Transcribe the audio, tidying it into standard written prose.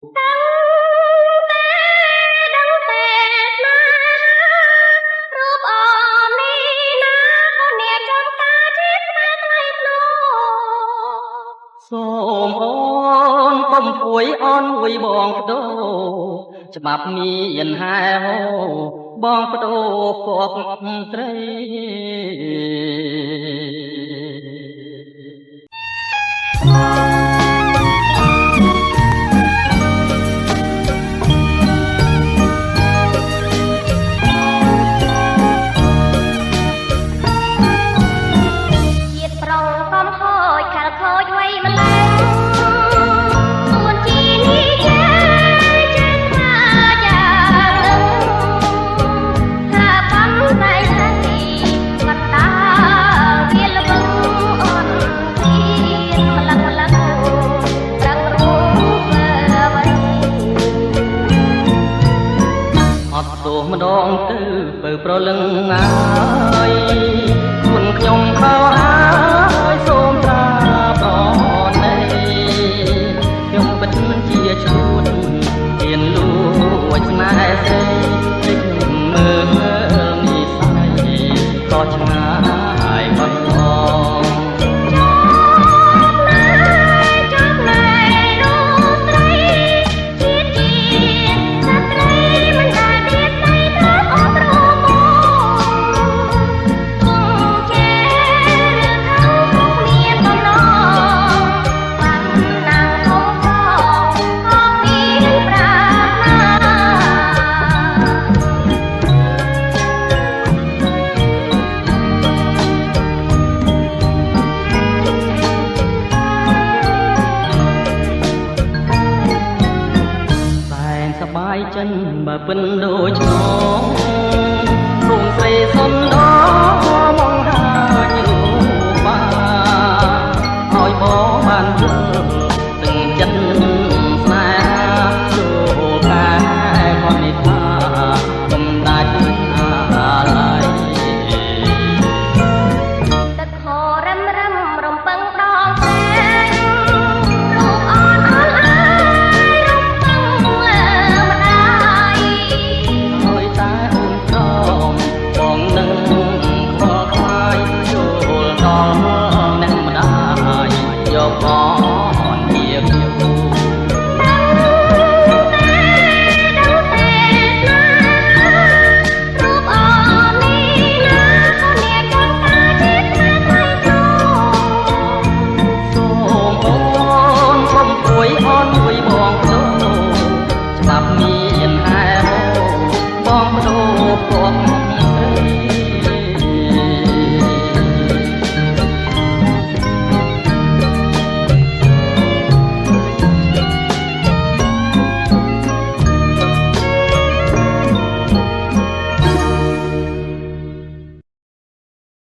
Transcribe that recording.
សូមអូនកុំពួយអន់មួយបងបដូរច្បាប់មានហែហោបងបដូរគប់ត្រីម្ដងទៅបើប្រលឹងហើយគុណខ្ញុំខោហើយសូមត្រាប្រណីខ្ញុំពិតជាឈួតហ៊ានលួចស្នេហ៍ស្រីតិចមើលនិស័យក៏ឆ្ងាយបាត់បង់បាយចិនបើពិនដូចឆ្លងរូងស្រីសុំដល់មកហាញរូបាឲ្យបងបានយល់